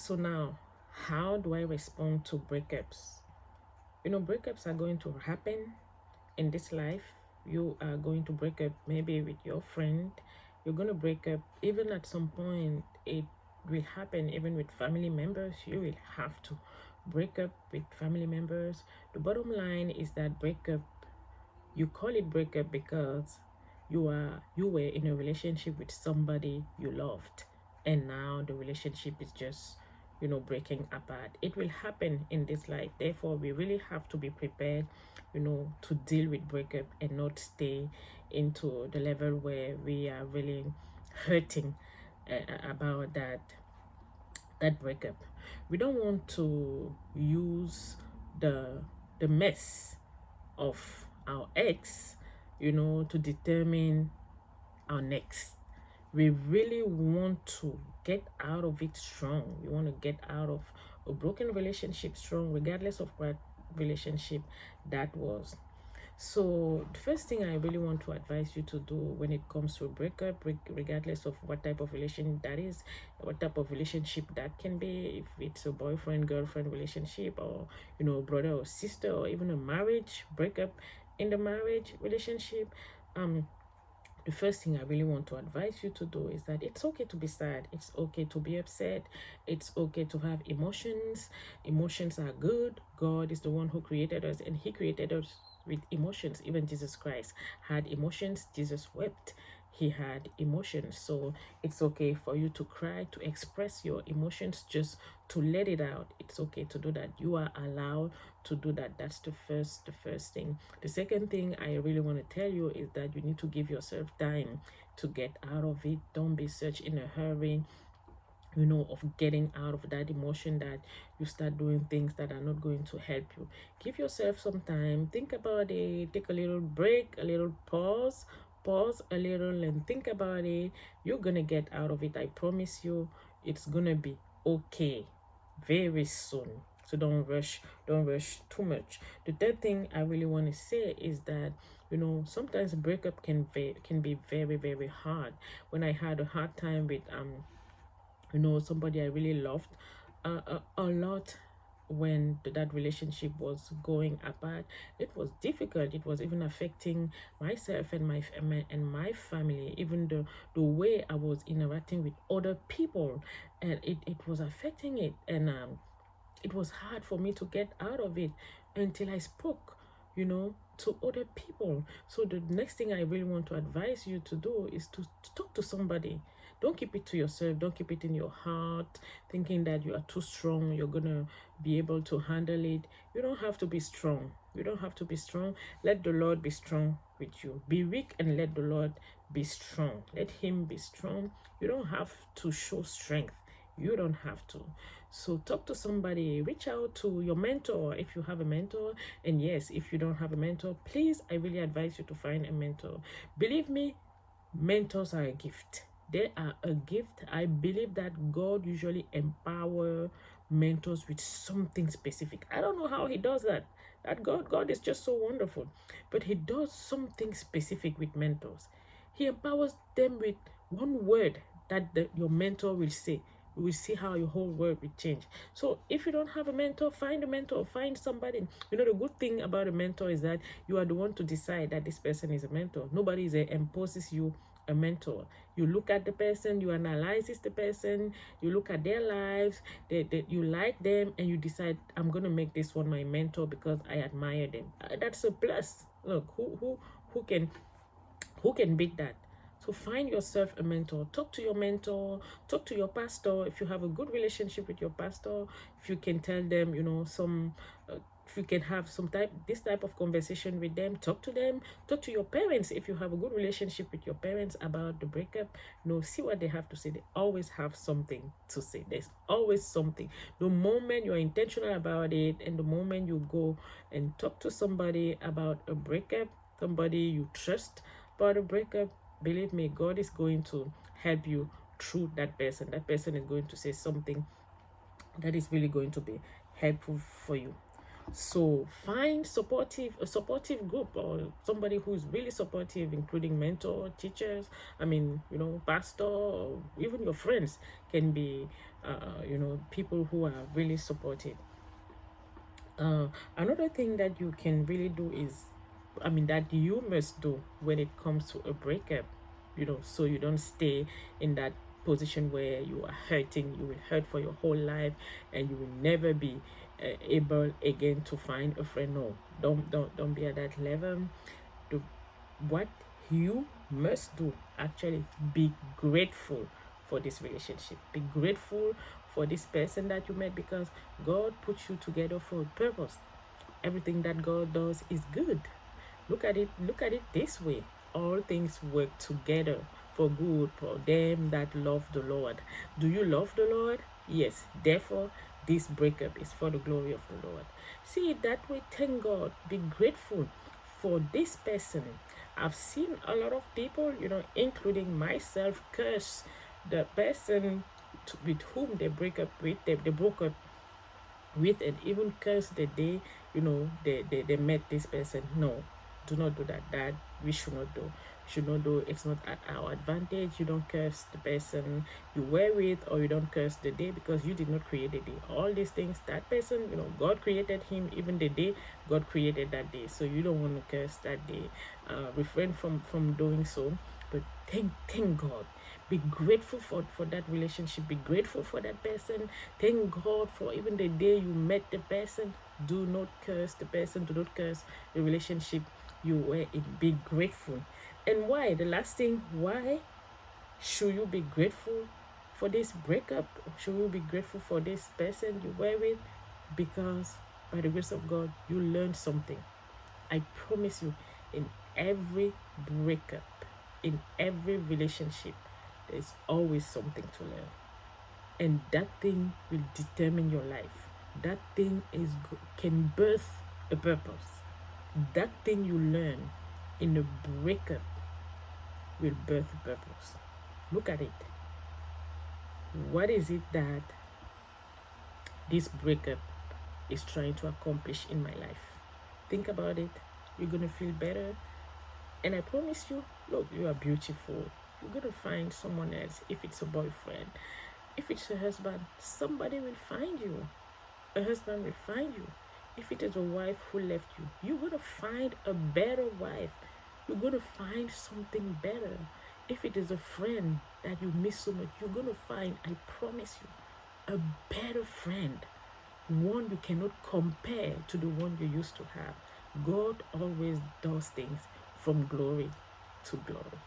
So now, how do I respond to breakups? Breakups are going to happen in this life. You are going to break up maybe with your friend. You're going to break up even at some point. It will happen even with family members. You will have to break up with family members. The bottom line is that breakup, you call it breakup because you were in a relationship with somebody you loved, and now the relationship is just breaking apart. It will happen in this life. Therefore, we really have to be prepared to deal with breakup and not stay into the level where we are really hurting about that breakup. We don't want to use the mess of our ex to determine our next. We really want to get out of it strong. We want to get out of a broken relationship strong, regardless of what relationship that was. So the first thing I really want to advise you to do when it comes to a breakup, regardless of what type of relation that is, what type of relationship that can be, if it's a boyfriend girlfriend relationship, or brother or sister, or even a marriage breakup in the marriage relationship, the first thing I really want to advise you to do is that it's okay to be sad. It's okay to be upset. It's okay to have emotions. Emotions are good. God is the one who created us, and He created us with emotions. Even Jesus Christ had emotions. Jesus wept. He had emotions. So it's okay for you to cry, to express your emotions, just to let it out. It's okay to do that. You are allowed to do that. That's the first thing. The second thing I really want to tell you is that you need to give yourself time to get out of it. Don't be such in a hurry of getting out of that emotion, that you start doing things that are not going to help you. Give yourself some time, think about it, take a little break, a little pause a little and think about it. You're gonna get out of it. I promise you, it's gonna be okay very soon. So don't rush too much. The third thing I really want to say is that sometimes a breakup can be very, very hard. When I had a hard time with somebody I really loved a lot, when that relationship was going apart, it was difficult. It was even affecting myself and my family, even the way I was interacting with other people, and it was affecting it. And it was hard for me to get out of it until I spoke to other people. So the next thing I really want to advise you to do is to talk to somebody. Don't keep it to yourself. Don't keep it in your heart, thinking that you are too strong, you're gonna be able to handle it. You don't have to be strong. You don't have to be strong. Let the Lord be strong with you. Be weak and let the Lord be strong. Let Him be strong. You don't have to show strength. You don't have to. So talk to somebody, reach out to your mentor if you have a mentor. And yes, if you don't have a mentor, please, I really advise you to find a mentor. Believe me, mentors are a gift. They are a gift. I believe that God usually empower mentors with something specific. I don't know how He does that. That God is just so wonderful. But He does something specific with mentors. He empowers them with one word that your mentor will say. You will see how your whole world will change. So if you don't have a mentor, find a mentor, find somebody. The good thing about a mentor is that you are the one to decide that this person is a mentor. Nobody imposes you a mentor. You look at the person, you analyze the person, you look at their lives, you like them, and you decide, I'm going to make this one my mentor because I admire them. That's a plus. Look, who can beat that? So find yourself a mentor. Talk to your mentor. Talk to your pastor. If you have a good relationship with your pastor, if you can tell them, if you can have this type of conversation with them, talk to them. Talk to your parents. If you have a good relationship with your parents about the breakup, see what they have to say. They always have something to say. There's always something. The moment you're intentional about it, and the moment you go and talk to somebody about a breakup, somebody you trust about a breakup, believe me, God is going to help you through that person. That person is going to say something that is really going to be helpful for you. So find a supportive group, or somebody who's really supportive, including mentor, teachers, pastor, or even your friends can be people who are really supportive. Another thing that you can really do is, that you must do when it comes to a breakup, so you don't stay in that position where you are hurting. You will hurt for your whole life, and you will never be able again to find a friend. No, don't be at that level. Do what you must do, actually be grateful for this relationship. Be grateful for this person that you met, because God put you together for a purpose. Everything that God does is good. Look at it this way. All things work together for good for them that love the Lord. Do you love the Lord? Yes. Therefore, this breakup is for the glory of the Lord. See it that way. Thank God. Be grateful for this person. I've seen a lot of people, including myself, curse the person with whom they break up with. They broke up with, and even curse the day they met this person. No, do not do that we should not do. It's not at our advantage. You don't curse the person you were with, or you don't curse the day, because you did not create the day. All these things, that person, God created him, even the day God created that day. So you don't want to curse that day. Refrain from doing so. But thank God. Be grateful for that relationship. Be grateful for that person. Thank God for even the day you met the person. Do not curse the person. Do not curse the relationship you were in. Be grateful. And why? The last thing, why should you be grateful for this breakup? Should you be grateful for this person you were with? Because by the grace of God, you learned something. I promise you, in every breakup, in every relationship, there's always something to learn. And that thing will determine your life. That thing can birth a purpose. That thing you learn in a breakup will birth a purpose. Look at it. What is it that this breakup is trying to accomplish in my life? Think about it. You're going to feel better. And I promise you, look, you are beautiful. You're going to find someone else. If it's a boyfriend, if it's a husband, somebody will find you. A husband will find you. If it is a wife who left you, you're going to find a better wife. You're going to find something better. If it is a friend that you miss so much, you're going to find, I promise you, a better friend. One you cannot compare to the one you used to have. God always does things from glory to glory.